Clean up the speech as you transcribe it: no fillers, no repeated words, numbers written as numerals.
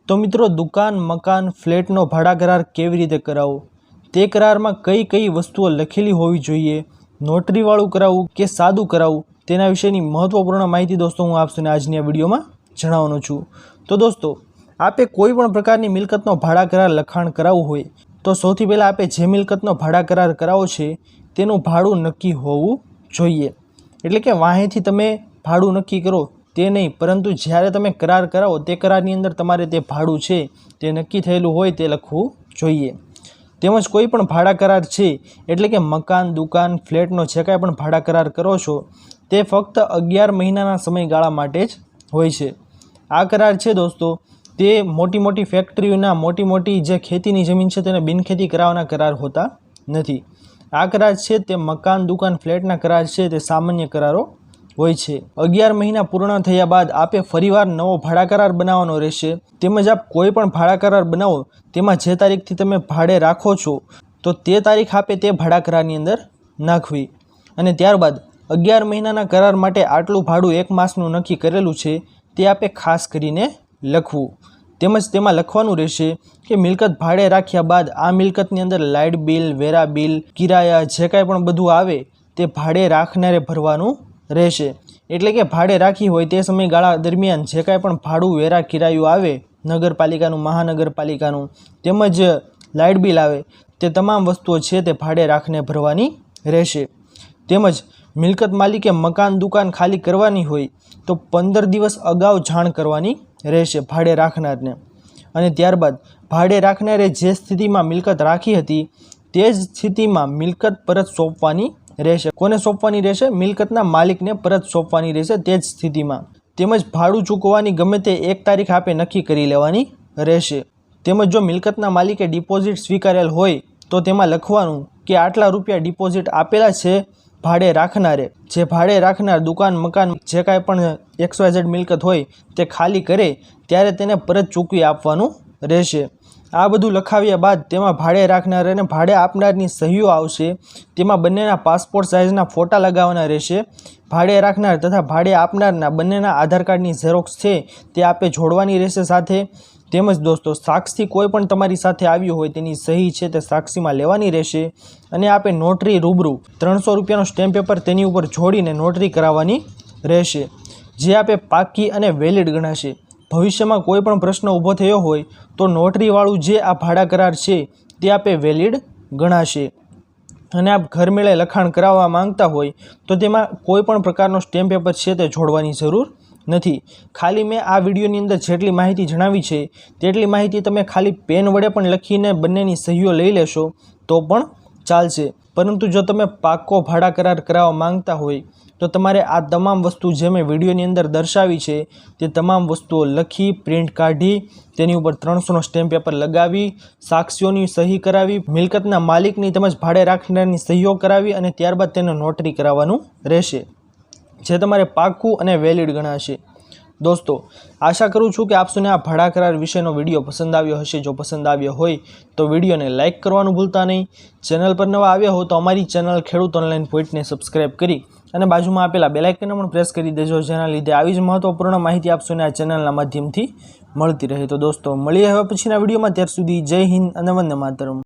तो मित्रों दुकान मकान फ्लेटनो भाड़ा करार केवी रीते करावो ते करारमां कई कई वस्तुओं लखेली होवी जोईए, नोटरीवाळुं करावुं के सादुं करावुं तेना विशेनी महत्वपूर्ण माहिती दोस्तों हूँ आपने आजनी विडियो में जणाववानो छुं। तो दोस्तों आपे कोईपण प्रकारनी मिलकतनो भाड़ा करार लखाण करावुं होय तो सौथी पहेला आपे जे मिलकतनो भाड़ा करार करावो छे तेनुं भाड़ुं नक्की होवुं जोईए। एटले के वाहेथी तमे भाड़ुं नक्की करो ते नहीं, परंतु ज्यारे तमे करार करावो ते करारनी अंदर तमारे ते भाड़ुं छे ते नक्की थयेलुं होय ते लखवुं जोईए। તેમજ કોઈ પણ ભાડા કરાર છે એટલે કે મકાન દુકાન ફ્લેટનો જે કાંઈ પણ ભાડા કરાર કરો છો તે ફક્ત 11 મહિનાના સમયગાળા માટે જ હોય છે। આ કરાર છે દોસ્તો તે મોટી મોટી ફેક્ટરીઓના મોટી મોટી જે ખેતીની જમીન છે તેને બિનખેતી કરાવવાના કરાર હોતા નથી। આ કરાર છે તે મકાન દુકાન ફ્લેટના કરાર છે તે સામાન્ય કરારો હોય છે। 11 મહિના પૂર્ણ થયા બાદ આપે ફરીવાર નવો ભાડા કરાર બનાવવાનો રહેશે। તેમજ આપ કોઈ પણ ભાડા કરાર બનાવો તેમાં જે તારીખથી તમે ભાડે રાખો છો તો તે તારીખ આપે તે ભાડા કરારની અંદર નાખવી અને ત્યારબાદ 11 મહિનાના કરાર માટે આટલું ભાડું એક માસનું નક્કી કરેલું છે તે આપે ખાસ કરીને લખવું। તેમજ તેમાં લખવાનું રહેશે કે મિલકત ભાડે રાખ્યા બાદ આ મિલકતની અંદર લાઇટ બિલ વેરા બિલ કિરાયા જે કાંઈ પણ બધું આવે તે ભાડે રાખનારે ભરવાનું રહેશે। એટલે કે ભાડે રાખી હોય તે સમયગાળા દરમિયાન જે કાંઈ પણ ભાડું વેરા કિરાયું આવે નગરપાલિકાનું મહાનગરપાલિકાનું તેમજ લાઇટ બિલ આવે તે તમામ વસ્તુઓ છે તે ભાડે રાખને ભરવાની રહેશે। તેમજ મિલકત માલિકે મકાન દુકાન ખાલી કરવાની હોય તો 15 દિવસ અગાઉ જાણ કરવાની રહેશે ભાડે રાખનારને અને ત્યારબાદ ભાડે રાખનારે જે સ્થિતિમાં મિલકત રાખી હતી તે જ સ્થિતિમાં મિલકત પરત સોંપવાની રહેશે। કોને સોંપવાની રહેશે? મિલકતના માલિકને પરત સોંપવાની રહેશે તે જ સ્થિતિમાં। તેમજ ભાડું ચૂકવવાની ગમે તે એક તારીખ આપે નક્કી કરી લેવાની રહેશે। તેમજ જો મિલકતના માલિકે ડિપોઝિટ સ્વીકારેલ હોય તો તેમાં લખવાનું કે આટલા રૂપિયા ડિપોઝિટ આપેલા છે ભાડે રાખનારે। જે ભાડે રાખનાર દુકાન મકાન જે કાંઈ પણ XYZ મિલકત હોય તે ખાલી કરે ત્યારે તેને પરત ચૂકવી આપવાનું રહેશે। આ બધું લખાવ્યા બાદ તેમાં ભાડે રાખનાર અને ભાડે આપનારની સહીઓ આવશે। તેમાં બંનેના પાસપોર્ટ સાઇઝના ફોટા લગાવવાના રહેશે। ભાડે રાખનાર તથા ભાડે આપનારના બંનેના આધાર કાર્ડની ઝેરોક્સ છે તે આપે જોડવાની રહેશે સાથે। તેમજ દોસ્તો સાક્ષી કોઈ પણ તમારી સાથે આવ્યું હોય તેની સહી છે તે સાક્ષીમાં લેવાની રહેશે અને આપે નોટરી રૂબરૂ 300 રૂપિયાનો સ્ટેમ્પ પેપર તેની ઉપર જોડીને નોટરી કરાવવાની રહેશે જે આપે પાકી અને વેલિડ ગણાશે। ભવિષ્યમાં કોઈ પણ પ્રશ્ન ઊભો થયો હોય તો નોટરીવાળું જે આ ભાડા કરાર છે તે આપે વેલિડ ગણાશે। અને આપ ઘર મેળે લખાણ કરાવવા માંગતા હોય તો તેમાં કોઈ પણ પ્રકારનો સ્ટેમ્પ પેપર છે તે જોડવાની જરૂર નથી। ખાલી મેં આ વિડીયોની અંદર જેટલી માહિતી જણાવી છે તેટલી માહિતી તમે ખાલી પેન વડે પણ લખીને બંનેની સહીઓ લઈ લેશો તો પણ ચાલશે। પરંતુ જો તમે પાક્કો ભાડા કરાર કરાવવા માંગતા હોય તો તમારે આ તમામ વસ્તુ જે મેં વિડીયોની અંદર દર્શાવી છે તે તમામ વસ્તુઓ લખી પ્રિન્ટ કાઢી તેની ઉપર 300નો સ્ટેમ્પ પેપર લગાવી સાક્ષીઓની સહી કરાવી મિલકતના માલિકની તેમજ ભાડે રાખનારની સહીઓ કરાવી અને ત્યારબાદ તેને નોટરી કરાવવાનું રહેશે જે તમારે પાક્કું અને વેલિડ ગણાશે। દોસ્તો આશા કરું છું કે આપ સૌને આ ભાડા કરાર વિશેનો વિડીયો પસંદ આવ્યો હશે। જો પસંદ આવ્યો હોય તો વિડીયોને લાઇક કરવાનું ભૂલતા નહીં। ચેનલ પર નવા આવ્યા હો તો અમારી ચેનલ ખેડૂત ઓનલાઈન પોઈન્ટને સબસ્ક્રાઈબ કરી અને બાજુમાં આપેલા બેલ આઇકનને પણ પ્રેસ કરી દેજો જેના લીધે આવી જ મહત્વપૂર્ણ માહિતી આપ સૌને આ ચેનલના માધ્યમથી મળતી રહે। તો દોસ્તો મળીએ હવે પછીના વિડીયોમાં, ત્યાર સુધી જય હિન્દ અને વંદે માતરમ।